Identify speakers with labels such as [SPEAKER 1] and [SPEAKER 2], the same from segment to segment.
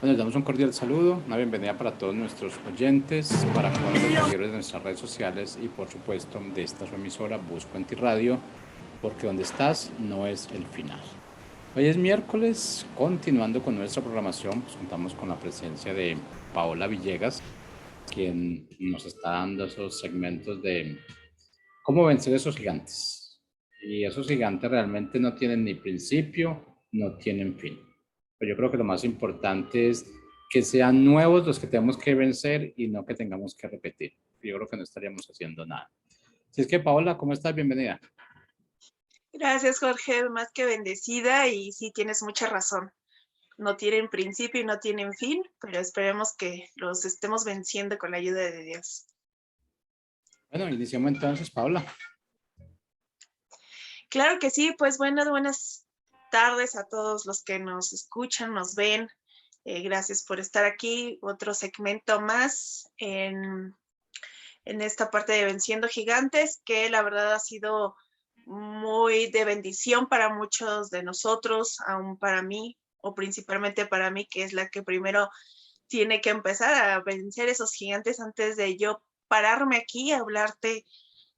[SPEAKER 1] Bueno, les damos un cordial saludo, una bienvenida para todos nuestros oyentes, para todos los seguidores de nuestras redes sociales y por supuesto de esta su emisora Busco en Ti Radio, porque donde estás no es el final. Hoy es miércoles, continuando con nuestra programación, pues contamos con la presencia de Paola Villegas, quien nos está dando esos segmentos de cómo vencer esos gigantes. Y esos gigantes realmente no tienen ni principio, no tienen fin. Pero yo creo que lo más importante es que sean nuevos los que tenemos que vencer y no que tengamos que repetir. Yo creo que no estaríamos haciendo nada. Así es que, Paola, ¿cómo estás? Bienvenida.
[SPEAKER 2] Gracias, Jorge, más que bendecida, y sí, tienes mucha razón. No tienen principio y no tienen fin, pero esperemos que los estemos venciendo con la ayuda de Dios.
[SPEAKER 1] Bueno, iniciamos entonces, Paola.
[SPEAKER 2] Claro que sí, pues buenas tardes a todos los que nos escuchan, nos ven. Gracias por estar aquí. Otro segmento más en esta parte de Venciendo Gigantes, que la verdad ha sido muy de bendición para muchos de nosotros, aún para mí, o principalmente para mí, que es la que primero tiene que empezar a vencer esos gigantes antes de yo pararme aquí a hablarte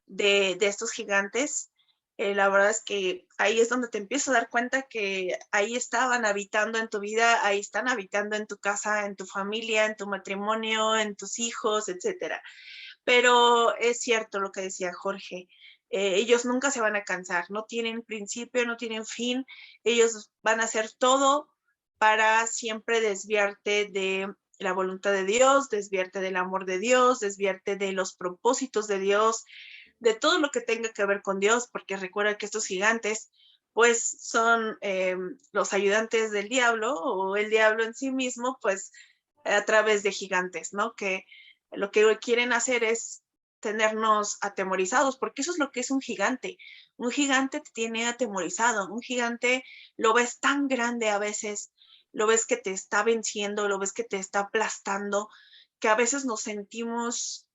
[SPEAKER 2] de estos gigantes. La verdad es que ahí es donde te empiezo a dar cuenta que ahí estaban habitando en tu vida, ahí están habitando en tu casa, en tu familia, en tu matrimonio, en tus hijos, etcétera. Pero es cierto lo que decía Jorge, ellos nunca se van a cansar, no tienen principio, no tienen fin, ellos van a hacer todo para siempre desviarte de la voluntad de Dios, desviarte del amor de Dios, desviarte de los propósitos de Dios, de todo lo que tenga que ver con Dios, porque recuerda que estos gigantes pues son los ayudantes del diablo, o el diablo en sí mismo, pues a través de gigantes, ¿no? Que lo que quieren hacer es tenernos atemorizados, porque eso es lo que es un gigante. Un gigante te tiene atemorizado, un gigante lo ves tan grande a veces, lo ves que te está venciendo, lo ves que te está aplastando, que a veces nos sentimos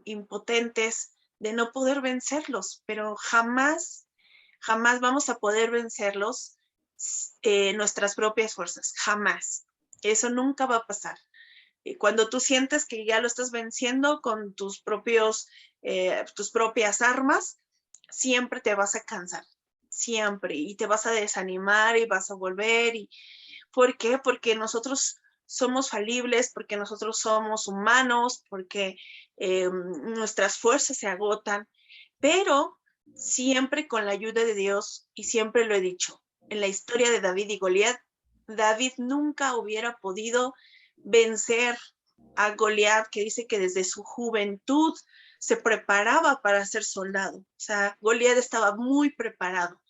[SPEAKER 2] impotentes de no poder vencerlos, pero jamás, jamás vamos a poder vencerlos nuestras propias fuerzas, jamás. Eso nunca va a pasar. Cuando tú sientes que ya lo estás venciendo con tus propias armas, siempre te vas a cansar, siempre, y te vas a desanimar y vas a volver. ¿Por qué? Porque nosotros somos falibles, porque nosotros somos humanos, porque nuestras fuerzas se agotan, pero siempre con la ayuda de Dios, y siempre lo he dicho, en la historia de David y Goliat, David nunca hubiera podido vencer a Goliat, que dice que desde su juventud se preparaba para ser soldado. O sea, Goliat estaba muy preparado,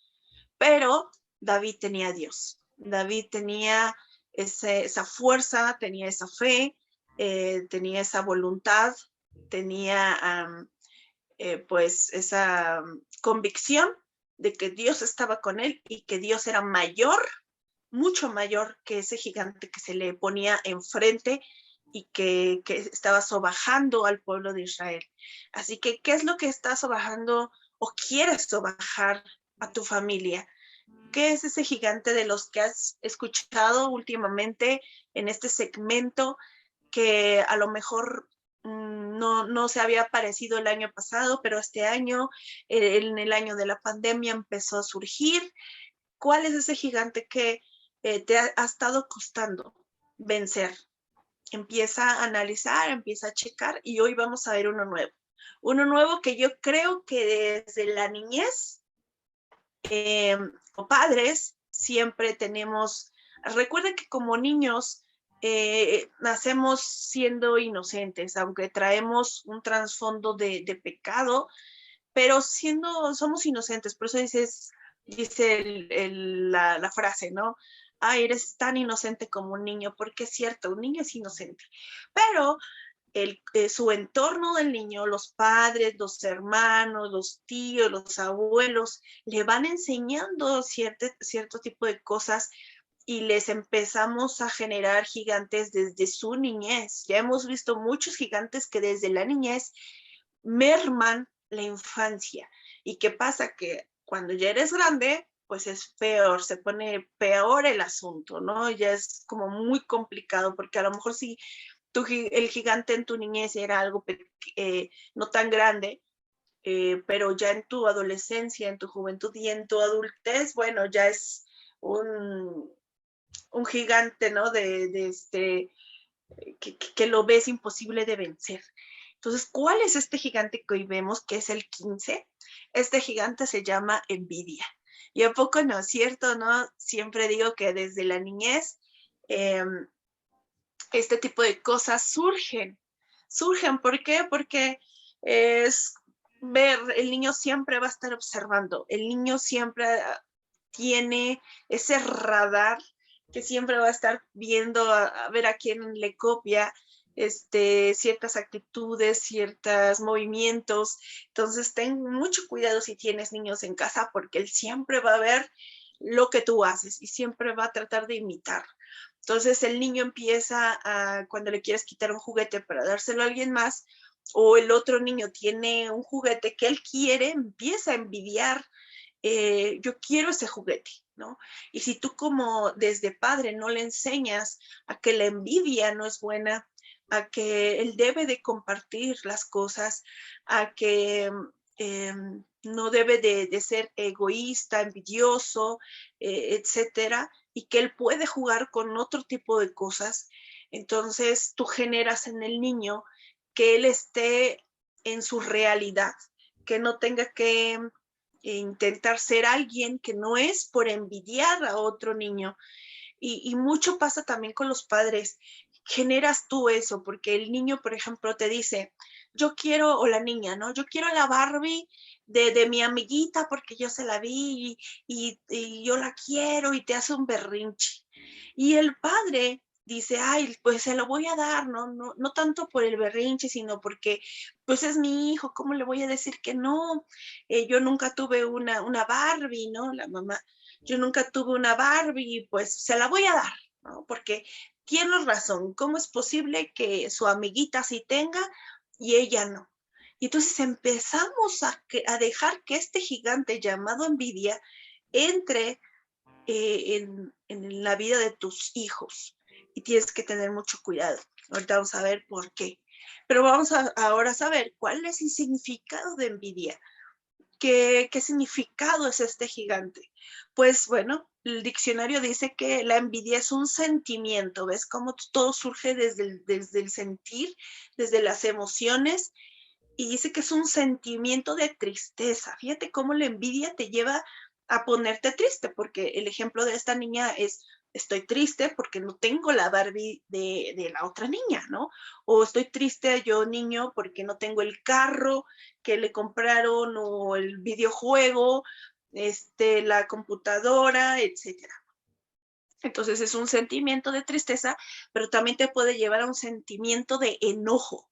[SPEAKER 2] pero David tenía a Dios. David tenía esa fuerza, tenía esa fe, tenía esa voluntad, tenía pues esa convicción de que Dios estaba con él y que Dios era mayor, mucho mayor que ese gigante que se le ponía enfrente y que estaba sobajando al pueblo de Israel. Así que, ¿qué es lo que está sobajando o quieres sobajar a tu familia? ¿Qué es ese gigante de los que has escuchado últimamente en este segmento, que a lo mejor no se había aparecido el año pasado, pero este año, en el año de la pandemia, empezó a surgir? ¿Cuál es ese gigante que te ha estado costando vencer? Empieza a analizar, empieza a checar, y hoy vamos a ver uno nuevo. Uno nuevo que yo creo que desde la niñez, o padres, siempre tenemos. Recuerden que como niños nacemos siendo inocentes, aunque traemos un trasfondo de pecado, pero somos inocentes. Por eso dice la frase, ¿no? Ah, eres tan inocente como un niño, porque es cierto, un niño es inocente. Pero su entorno del niño, los padres, los hermanos, los tíos, los abuelos, le van enseñando cierto tipo de cosas, y les empezamos a generar gigantes desde su niñez. Ya hemos visto muchos gigantes que desde la niñez merman la infancia. ¿Y qué pasa? Que cuando ya eres grande, pues es peor, se pone peor el asunto, ¿no? Ya es como muy complicado, porque a lo mejor si el gigante en tu niñez era algo no tan grande, pero ya en tu adolescencia, en tu juventud y en tu adultez, bueno, ya es un gigante, ¿no? Que lo ves imposible de vencer. Entonces, ¿cuál es este gigante que hoy vemos, que es el 15? Este gigante se llama envidia. ¿Y a poco no es cierto, no? Siempre digo que desde la niñez este tipo de cosas surgen. Surgen, ¿por qué? Porque es ver, el niño siempre va a estar observando, el niño siempre tiene ese radar que siempre va a estar viendo a ver a quién le copia ciertas actitudes, ciertos movimientos. Entonces, ten mucho cuidado si tienes niños en casa porque él siempre va a ver lo que tú haces y siempre va a tratar de imitar. Entonces, el niño empieza cuando le quieres quitar un juguete para dárselo a alguien más, o el otro niño tiene un juguete que él quiere, empieza a envidiar, yo quiero ese juguete, ¿no? Y si tú como desde padre no le enseñas a que la envidia no es buena, a que él debe de compartir las cosas, a que no debe de ser egoísta, envidioso, etcétera, y que él puede jugar con otro tipo de cosas, entonces tú generas en el niño que él esté en su realidad, que no tenga que intentar ser alguien que no es por envidiar a otro niño. Y mucho pasa también con los padres. Generas tú eso, porque el niño, por ejemplo, te dice, yo quiero, o la niña, ¿no? Yo quiero la Barbie de mi amiguita porque yo se la vi y yo la quiero y te hace un berrinche. Y el padre dice, ay, pues se lo voy a dar, no tanto por el berrinche, sino porque pues es mi hijo, ¿cómo le voy a decir que no? Yo nunca tuve una Barbie, ¿no? La mamá, yo nunca tuve una Barbie, pues se la voy a dar, ¿no? Porque tienes razón, ¿cómo es posible que su amiguita sí tenga y ella no? Y entonces empezamos a dejar que este gigante llamado envidia entre en la vida de tus hijos y tienes que tener mucho cuidado. Ahorita vamos a ver por qué. Pero vamos ahora a saber cuál es el significado de envidia. ¿Qué significado es este gigante? Pues bueno, el diccionario dice que la envidia es un sentimiento, ¿ves cómo todo surge desde el sentir, desde las emociones? Y dice que es un sentimiento de tristeza. Fíjate cómo la envidia te lleva a ponerte triste, porque el ejemplo de esta niña es, estoy triste porque no tengo la Barbie de la otra niña, ¿no? O estoy triste yo, niño, porque no tengo el carro que le compraron o el videojuego, la computadora, etcétera. Entonces es un sentimiento de tristeza, pero también te puede llevar a un sentimiento de enojo.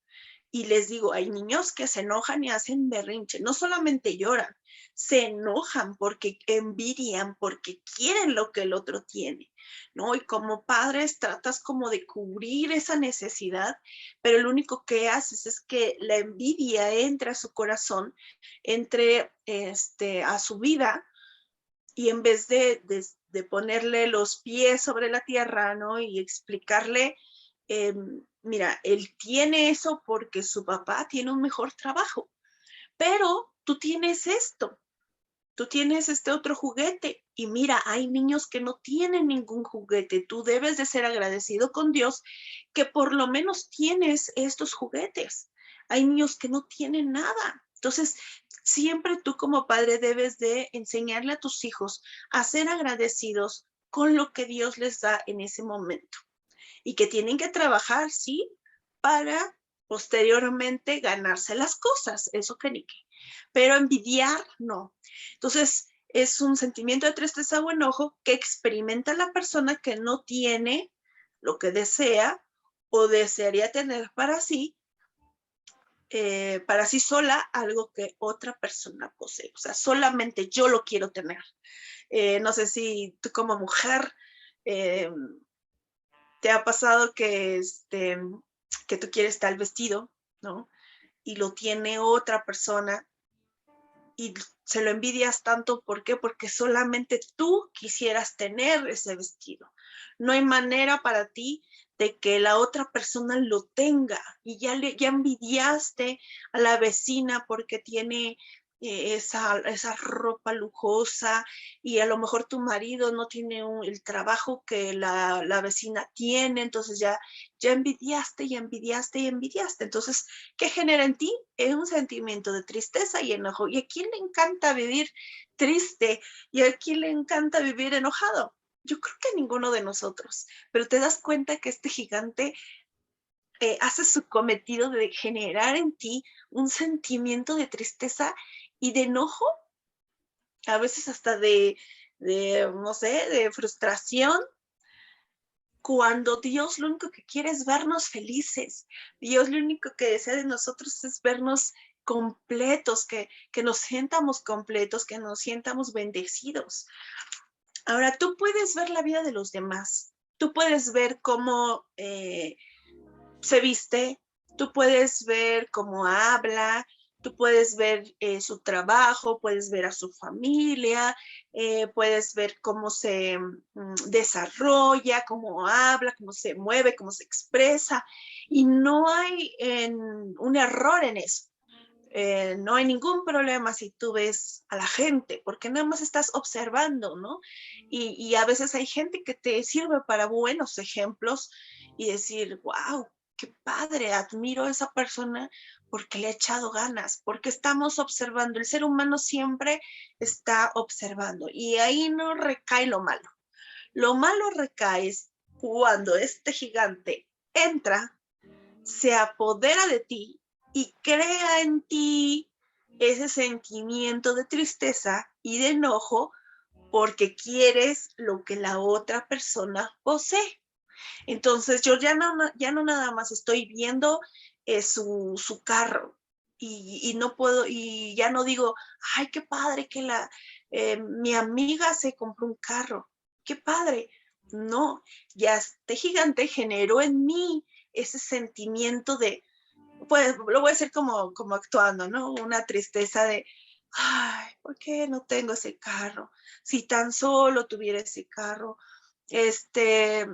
[SPEAKER 2] Y les digo, hay niños que se enojan y hacen berrinche, no solamente lloran, se enojan porque envidian, porque quieren lo que el otro tiene, ¿no? Y como padres tratas como de cubrir esa necesidad, pero lo único que haces es que la envidia entre a su corazón, entre a su vida, y en vez de ponerle los pies sobre la tierra, ¿no? Y explicarle, mira, él tiene eso porque su papá tiene un mejor trabajo, pero tú tienes esto, tú tienes este otro juguete y mira, hay niños que no tienen ningún juguete, tú debes de ser agradecido con Dios que por lo menos tienes estos juguetes. Hay niños que no tienen nada. Entonces, siempre tú como padre debes de enseñarle a tus hijos a ser agradecidos con lo que Dios les da en ese momento y que tienen que trabajar, sí, para posteriormente ganarse las cosas, eso que ni qué, pero envidiar no. Entonces, es un sentimiento de tristeza o enojo que experimenta la persona que no tiene lo que desea o desearía tener para sí sola, algo que otra persona posee. O sea, solamente yo lo quiero tener. No sé si tú como mujer eh, te ha pasado que tú quieres tal vestido, ¿no? Y lo tiene otra persona y se lo envidias tanto. ¿Por qué? Porque solamente tú quisieras tener ese vestido. No hay manera para ti de que la otra persona lo tenga, y ya envidiaste a la vecina porque tiene esa ropa lujosa, y a lo mejor tu marido no tiene el trabajo que la vecina tiene. Entonces ya envidiaste y envidiaste y envidiaste. Entonces, ¿qué genera en ti? Es un sentimiento de tristeza y enojo. ¿Y a quién le encanta vivir triste? ¿Y a quién le encanta vivir enojado? Yo creo que a ninguno de nosotros. Pero te das cuenta que este gigante hace su cometido de generar en ti un sentimiento de tristeza y de enojo, a veces hasta no sé, de frustración, cuando Dios lo único que quiere es vernos felices. Dios lo único que desea de nosotros es vernos completos, que nos sientamos completos, que nos sientamos bendecidos. Ahora, tú puedes ver la vida de los demás, tú puedes ver cómo se viste, tú puedes ver cómo habla, tú puedes ver su trabajo, puedes ver a su familia, puedes ver cómo se desarrolla, cómo habla, cómo se mueve, cómo se expresa, y no hay un error en eso. No hay ningún problema si tú ves a la gente, porque nada más estás observando, ¿no? Y a veces hay gente que te sirve para buenos ejemplos y decir, wow, qué padre, admiro a esa persona porque le ha echado ganas, porque estamos observando. El ser humano siempre está observando, y ahí no recae lo malo. Lo malo recae cuando este gigante entra, se apodera de ti y crea en ti ese sentimiento de tristeza y de enojo porque quieres lo que la otra persona posee. Entonces yo ya no nada más estoy viendo su carro, y no puedo, y ya no digo, ay, qué padre que mi amiga se compró un carro, qué padre. No, ya este gigante generó en mí ese sentimiento de, pues lo voy a decir como actuando, ¿no? Una tristeza de, ay, ¿por qué no tengo ese carro? Si tan solo tuviera ese carro, este,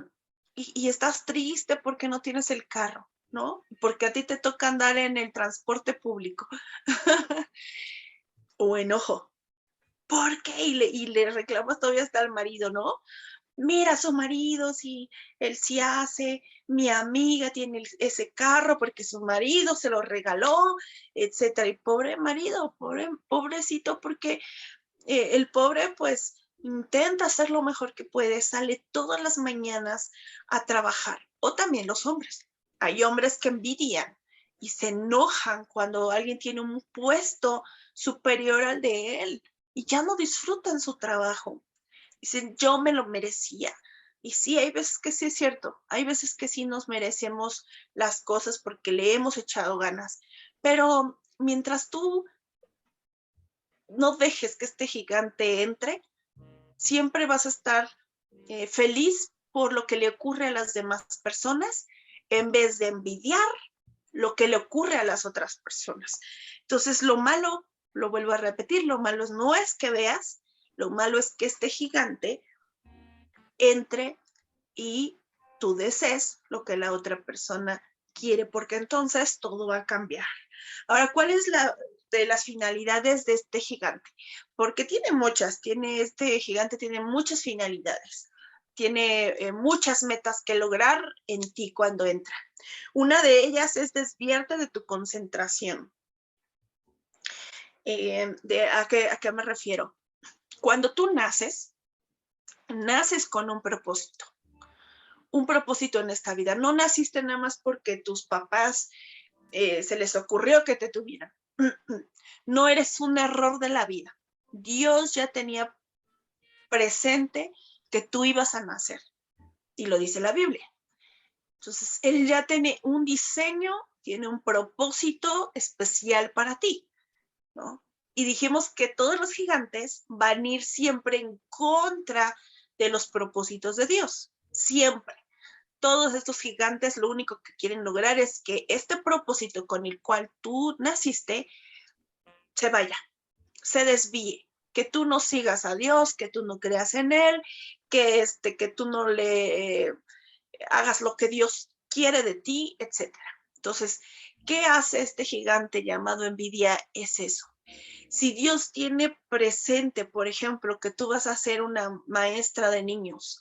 [SPEAKER 2] y estás triste porque no tienes el carro, ¿no? Porque a ti te toca andar en el transporte público. O enojo. ¿Por qué? Y le reclamas todavía hasta al marido, ¿no? Mira, su marido, si él sí hace, mi amiga tiene ese carro porque su marido se lo regaló, etcétera. Y pobre marido, pobrecito, porque el pobre pues intenta hacer lo mejor que puede, sale todas las mañanas a trabajar. O también los hombres. Hay hombres que envidian y se enojan cuando alguien tiene un puesto superior al de él y ya no disfrutan su trabajo. Dicen, yo me lo merecía. Y sí, hay veces que sí es cierto, hay veces que sí nos merecemos las cosas porque le hemos echado ganas, pero mientras tú no dejes que este gigante entre, siempre vas a estar feliz por lo que le ocurre a las demás personas en vez de envidiar lo que le ocurre a las otras personas. Entonces, lo malo, lo vuelvo a repetir, lo malo no es que veas, lo malo es que este gigante entre y tú desees lo que la otra persona quiere, porque entonces todo va a cambiar. Ahora, ¿cuál es la de las finalidades de este gigante? Porque este gigante tiene muchas finalidades, tiene muchas metas que lograr en ti cuando entra. Una de ellas es desviarte de tu concentración. ¿A qué me refiero? Cuando tú naces con un propósito en esta vida. No naciste nada más porque tus papás se les ocurrió que te tuvieran. No eres un error de la vida. Dios ya tenía presente que tú ibas a nacer, y lo dice la Biblia. Entonces, Él ya tiene un diseño, tiene un propósito especial para ti, ¿no? Y dijimos que todos los gigantes van a ir siempre en contra de los propósitos de Dios, siempre. Todos estos gigantes lo único que quieren lograr es que este propósito con el cual tú naciste se vaya, se desvíe, que tú no sigas a Dios, que tú no creas en Él, que tú no le hagas lo que Dios quiere de ti, etcétera. Entonces, ¿qué hace este gigante llamado envidia? Es eso. Si Dios tiene presente, por ejemplo, que tú vas a ser una maestra de niños,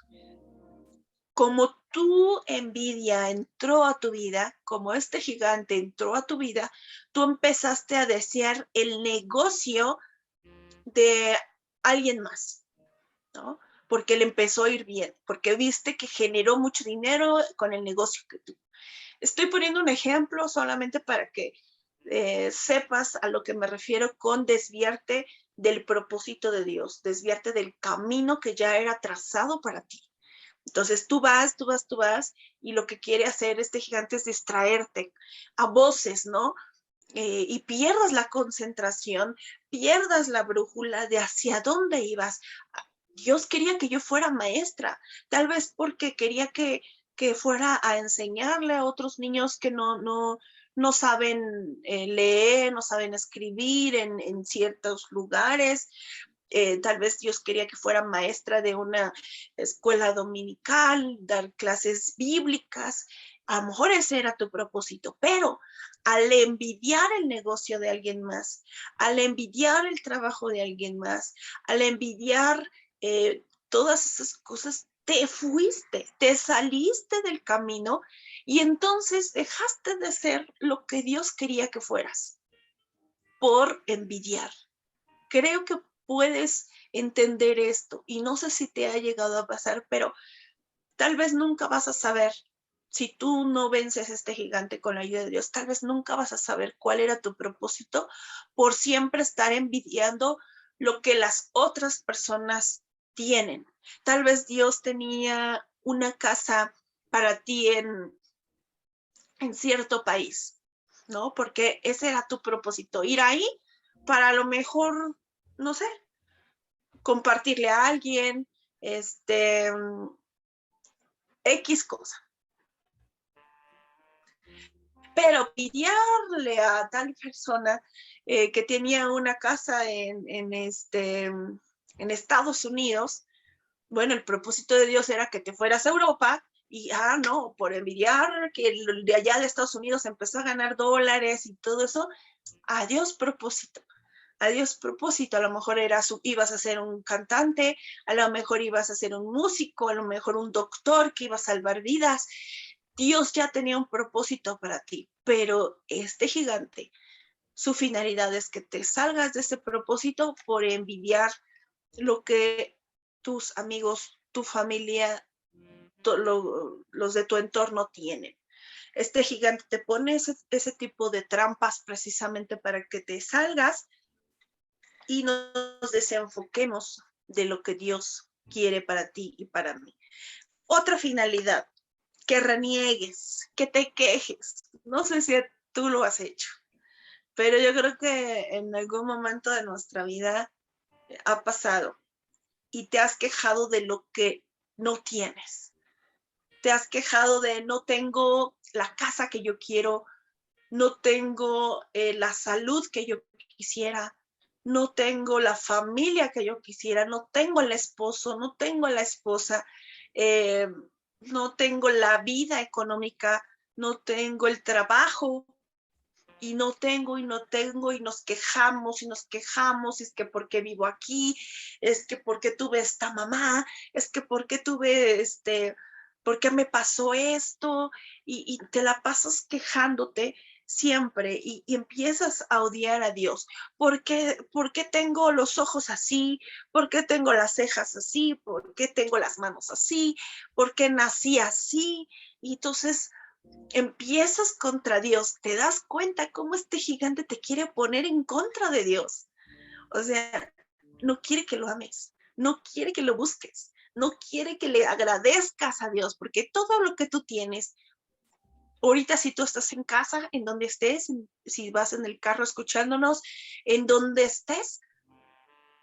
[SPEAKER 2] como tu envidia entró a tu vida, como este gigante entró a tu vida, tú empezaste a desear el negocio de alguien más, ¿no? Porque le empezó a ir bien, porque viste que generó mucho dinero con el negocio que tú. Estoy poniendo un ejemplo solamente para que sepas a lo que me refiero con desviarte del propósito de Dios, desviarte del camino que ya era trazado para ti. Entonces tú vas, y lo que quiere hacer este gigante es distraerte a voces, ¿no? Y pierdas la concentración, pierdas la brújula de hacia dónde ibas. Dios quería que yo fuera maestra, tal vez porque quería que fuera a enseñarle a otros niños que no saben leer, no saben escribir en ciertos lugares. Tal vez Dios quería que fuera maestra de una escuela dominical, dar clases bíblicas. A lo mejor ese era tu propósito, pero al envidiar el negocio de alguien más, al envidiar el trabajo de alguien más, al envidiar todas esas cosas, te fuiste, te saliste del camino y entonces dejaste de ser lo que Dios quería que fueras por envidiar. Creo que puedes entender esto y no sé si te ha llegado a pasar, pero tal vez nunca vas a saber, si tú no vences a este gigante con la ayuda de Dios, tal vez nunca vas a saber cuál era tu propósito por siempre estar envidiando lo que las otras personas tienen. Tal vez Dios tenía una casa para ti en cierto país, ¿no? Porque ese era tu propósito, ir ahí para a lo mejor, no sé, compartirle a alguien, X cosa. Pero pidiarle a tal persona que tenía una casa en Estados Unidos, bueno, el propósito de Dios era que te fueras a Europa y, no, por envidiar que de allá de Estados Unidos empezó a ganar dólares y todo eso, adiós propósito. Adiós propósito, a lo mejor ibas a ser un cantante, a lo mejor ibas a ser un músico, a lo mejor un doctor que iba a salvar vidas. Dios ya tenía un propósito para ti, pero este gigante, su finalidad es que te salgas de ese propósito por envidiar lo que tus amigos, tu familia, los de tu entorno tienen. Este gigante te pone ese tipo de trampas precisamente para que te salgas y nos desenfoquemos de lo que Dios quiere para ti y para mí. Otra finalidad, que reniegues, que te quejes. No sé si tú lo has hecho, pero yo creo que en algún momento de nuestra vida ha pasado y te has quejado de lo que no tienes. Te has quejado de no tengo la casa que yo quiero, no tengo la salud que yo quisiera, no tengo la familia que yo quisiera, no tengo el esposo, no tengo la esposa, eh, no tengo la vida económica, no tengo el trabajo y no tengo y no tengo y nos quejamos y nos quejamos, es que porque vivo aquí, es que porque tuve esta mamá, es que porque tuve ¿por qué me pasó esto? Y te la pasas quejándote siempre y empiezas a odiar a Dios. ¿Por qué tengo los ojos así? ¿Por qué tengo las cejas así? ¿Por qué tengo las manos así? ¿Por qué nací así? Y entonces empiezas contra Dios, te das cuenta cómo este gigante te quiere poner en contra de Dios. O sea, no quiere que lo ames, no quiere que lo busques, no quiere que le agradezcas a Dios, porque todo lo que tú tienes, ahorita si tú estás en casa, en donde estés, si vas en el carro escuchándonos, en donde estés,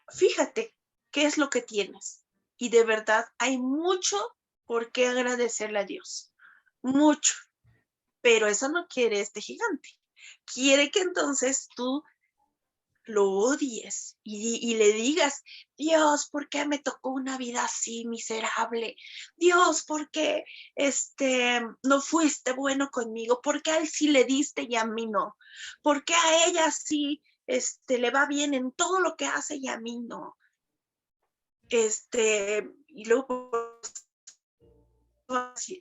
[SPEAKER 2] fíjate qué es lo que tienes. Y de verdad hay mucho por qué agradecerle a Dios, mucho. Pero eso no quiere este gigante. Quiere que entonces tú lo odies y le digas, Dios, ¿por qué me tocó una vida así miserable? Dios, ¿por qué no fuiste bueno conmigo? ¿Por qué a él sí le diste y a mí no? ¿Por qué a ella sí le va bien en todo lo que hace y a mí no? Y luego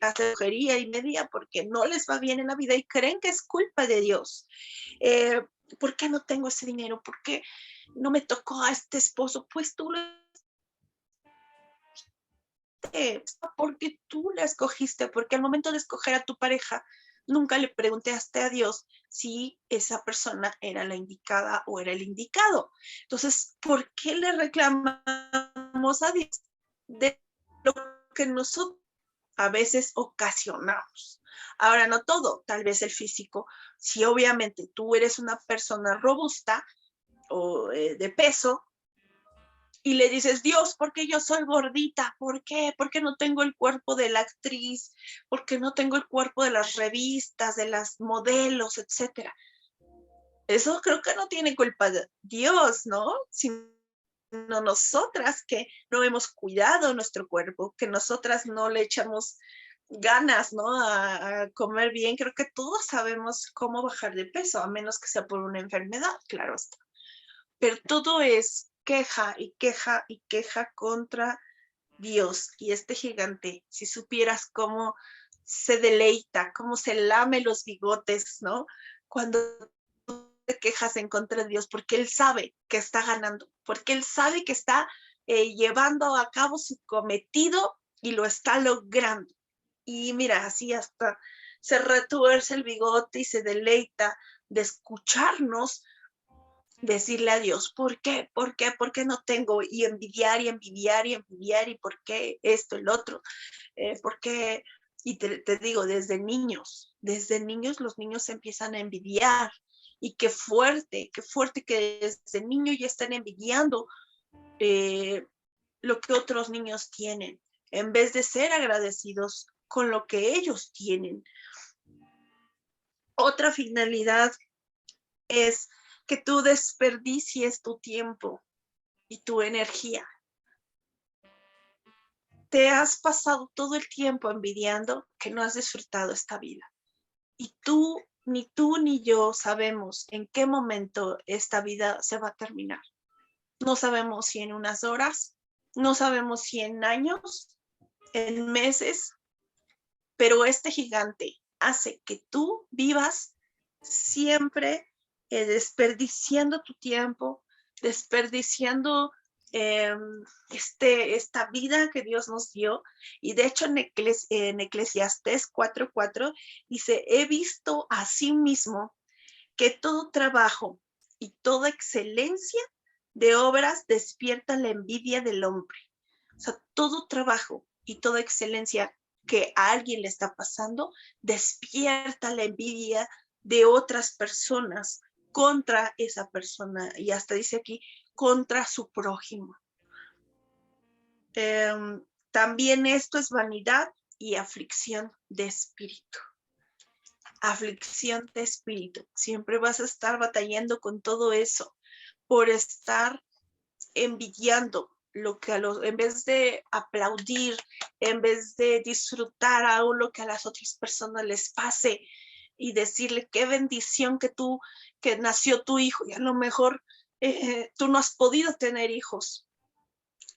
[SPEAKER 2] hace brujería y media porque no les va bien en la vida y creen que es culpa de Dios. ¿Por qué no tengo ese dinero? ¿Por qué no me tocó a este esposo? Pues tú porque tú la escogiste, porque al momento de escoger a tu pareja, nunca le preguntaste a Dios si esa persona era la indicada o era el indicado. Entonces, ¿por qué le reclamamos a Dios de lo que nosotros a veces ocasionamos? Ahora, no todo, tal vez el físico. Si obviamente tú eres una persona robusta o de peso, y le dices, Dios, ¿por qué yo soy gordita? ¿Por qué? ¿Por qué no tengo el cuerpo de la actriz? ¿Por qué no tengo el cuerpo de las revistas, de las modelos, etcétera? Eso creo que no tiene culpa de Dios, ¿no? Sino nosotras que no hemos cuidado nuestro cuerpo, que nosotras no le echamos ganas, ¿no? A comer bien. Creo que todos sabemos cómo bajar de peso, a menos que sea por una enfermedad, claro está. Pero todo es queja y queja y queja contra Dios. Y este gigante, si supieras cómo se deleita, cómo se lame los bigotes, ¿no? Cuando te quejas en contra de Dios, porque Él sabe que está ganando, porque Él sabe que está llevando a cabo su cometido y lo está logrando. Y mira, así hasta se retuerce el bigote y se deleita de escucharnos decirle a Dios, ¿por qué? ¿Por qué? ¿Por qué no tengo? Y envidiar y envidiar y envidiar y por qué esto, el otro, ¿por qué? Y te digo, desde niños los niños empiezan a envidiar y qué fuerte que desde niño ya están envidiando eh, lo que otros niños tienen, en vez de ser agradecidos con lo que ellos tienen. Otra finalidad es que tú desperdicies tu tiempo y tu energía. Te has pasado todo el tiempo envidiando que no has disfrutado esta vida. Y tú ni yo sabemos en qué momento esta vida se va a terminar. No sabemos si en unas horas, no sabemos si en años, en meses, pero este gigante hace que tú vivas siempre desperdiciando tu tiempo, desperdiciando eh, esta vida que Dios nos dio. Y de hecho en Eclesiastés 4:4 dice, he visto a sí mismo que todo trabajo y toda excelencia de obras despierta la envidia del hombre. O sea, todo trabajo y toda excelencia que a alguien le está pasando despierta la envidia de otras personas contra esa persona y hasta dice aquí contra su prójimo. También esto es vanidad y aflicción de espíritu. Aflicción de espíritu. Siempre vas a estar batallando con todo eso por estar envidiando lo que en vez de aplaudir, en vez de disfrutar aún lo que a las otras personas les pase y decirle qué bendición que nació tu hijo y a lo mejor tú no has podido tener hijos,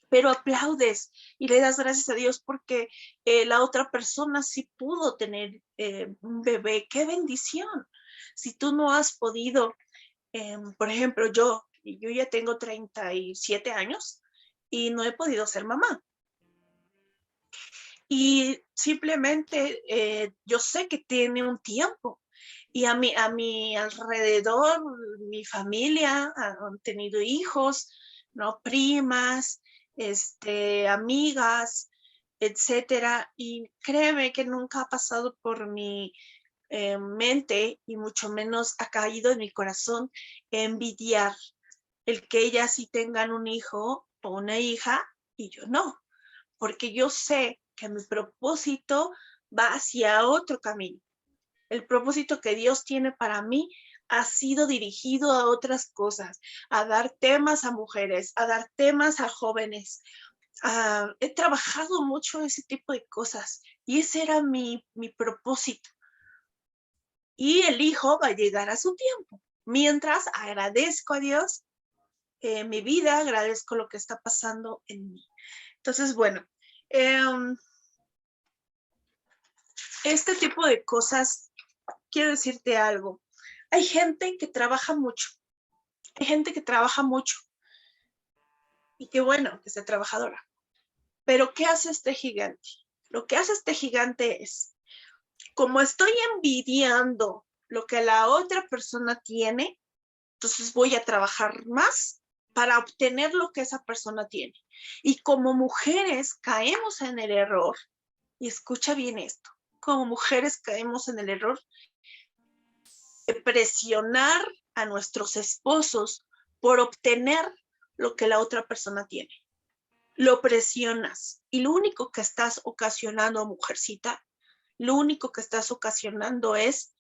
[SPEAKER 2] pero aplaudes y le das gracias a Dios porque la otra persona sí pudo tener un bebé. ¡Qué bendición! Si tú no has podido, por ejemplo, yo ya tengo 37 años y no he podido ser mamá. Y simplemente yo sé que tiene un tiempo. Y a mi alrededor, mi familia han tenido hijos, ¿no? Primas, amigas, etcétera. Y créeme que nunca ha pasado por mi mente y mucho menos ha caído en mi corazón envidiar el que ellas sí tengan un hijo o una hija y yo no, porque yo sé que mi propósito va hacia otro camino. El propósito que Dios tiene para mí ha sido dirigido a otras cosas, a dar temas a mujeres, a dar temas a jóvenes. He trabajado mucho ese tipo de cosas y ese era mi propósito. Y el hijo va a llegar a su tiempo. Mientras agradezco a Dios mi vida, agradezco lo que está pasando en mí. Entonces, bueno, este tipo de cosas, quiero decirte algo. Hay gente que trabaja mucho. Hay gente que trabaja mucho. Y qué bueno que sea trabajadora. Pero ¿qué hace este gigante? Lo que hace este gigante es, como estoy envidiando lo que la otra persona tiene, entonces voy a trabajar más para obtener lo que esa persona tiene. Y como mujeres caemos en el error, y escucha bien esto, como mujeres caemos en el error de presionar a nuestros esposos por obtener lo que la otra persona tiene. Lo presionas y lo único que estás ocasionando, mujercita, lo único que estás ocasionando es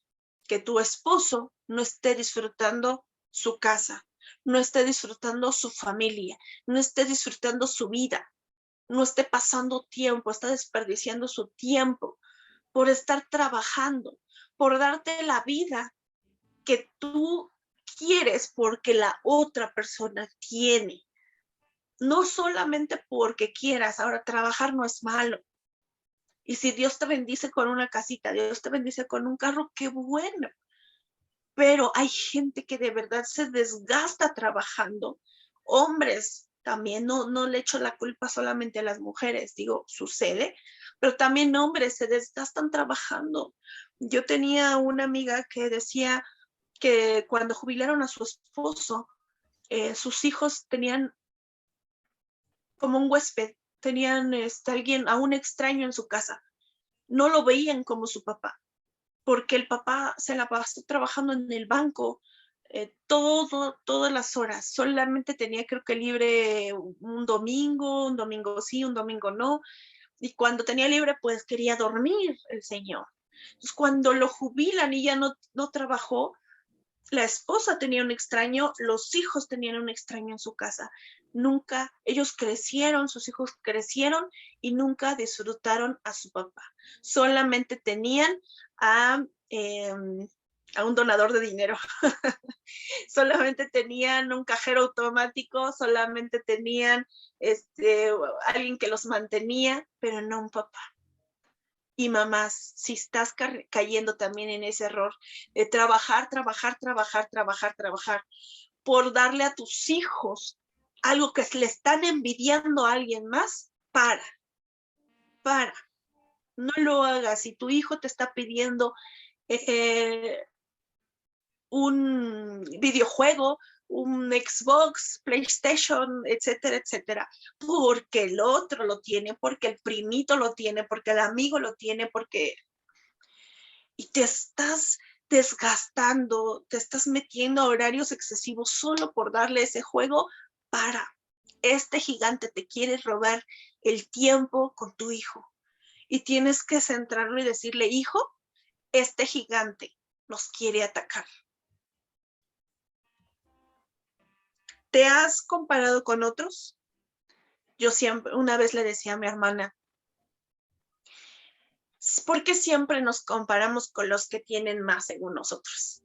[SPEAKER 2] que tu esposo no esté disfrutando su casa, no esté disfrutando su familia, no esté disfrutando su vida, no esté pasando tiempo, está desperdiciando su tiempo por estar trabajando, por darte la vida que tú quieres porque la otra persona tiene. No solamente porque quieras, ahora trabajar no es malo. Y si Dios te bendice con una casita, Dios te bendice con un carro, qué bueno. Pero hay gente que de verdad se desgasta trabajando. Hombres también, no le echo la culpa solamente a las mujeres, digo, sucede, pero también hombres se desgastan trabajando. Yo tenía una amiga que decía que cuando jubilaron a su esposo, sus hijos tenían como un huésped, tenían alguien, a un extraño en su casa. No lo veían como su papá, porque el papá se la pasó trabajando en el banco todas las horas. Solamente tenía, creo que libre un domingo sí, un domingo no. Y cuando tenía libre, pues quería dormir el señor. Entonces, cuando lo jubilan y ya no trabajó, la esposa tenía un extraño, los hijos tenían un extraño en su casa. Nunca, ellos crecieron, sus hijos crecieron y nunca disfrutaron a su papá. Solamente tenían a, eh, a un donador de dinero. Solamente tenían un cajero automático, solamente tenían alguien que los mantenía, pero no un papá. Y mamás, si estás cayendo también en ese error de trabajar por darle a tus hijos algo que le están envidiando a alguien más, para. No lo hagas. Si tu hijo te está pidiendo un videojuego, un Xbox, PlayStation, etcétera, etcétera, porque el otro lo tiene, porque el primito lo tiene, porque el amigo lo tiene, porque... Y te estás desgastando, te estás metiendo a horarios excesivos solo por darle ese juego. Para. Este gigante te quiere robar el tiempo con tu hijo. Y tienes que centrarlo y decirle, hijo, este gigante nos quiere atacar. ¿Te has comparado con otros? Yo siempre, una vez le decía a mi hermana, ¿por qué siempre nos comparamos con los que tienen más según nosotros?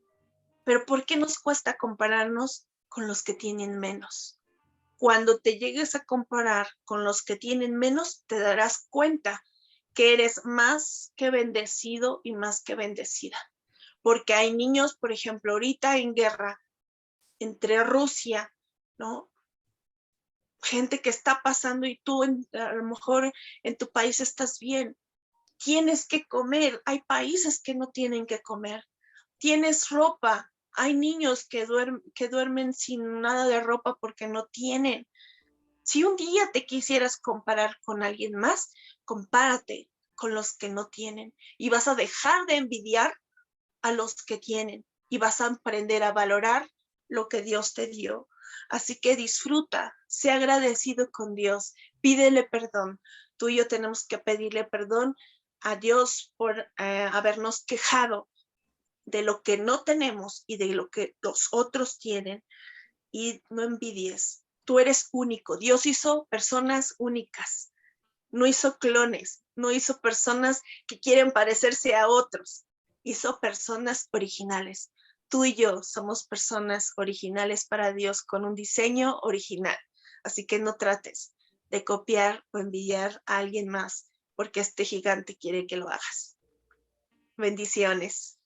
[SPEAKER 2] Pero ¿por qué nos cuesta compararnos con los que tienen menos? Cuando te llegues a comparar con los que tienen menos, te darás cuenta que eres más que bendecido y más que bendecida. Porque hay niños, por ejemplo, ahorita en guerra entre Rusia, ¿no? Gente que está pasando y tú a lo mejor en tu país estás bien. Tienes que comer. Hay países que no tienen que comer. Tienes ropa. Hay niños que duermen sin nada de ropa porque no tienen. Si un día te quisieras comparar con alguien más, compárate con los que no tienen y vas a dejar de envidiar a los que tienen y vas a aprender a valorar lo que Dios te dio. Así que disfruta, sé agradecido con Dios, pídele perdón. Tú y yo tenemos que pedirle perdón a Dios por habernos quejado de lo que no tenemos y de lo que los otros tienen, y no envidies. Tú eres único. Dios hizo personas únicas. No hizo clones, no hizo personas que quieren parecerse a otros. Hizo personas originales. Tú y yo somos personas originales para Dios con un diseño original. Así que no trates de copiar o envidiar a alguien más porque este gigante quiere que lo hagas. Bendiciones.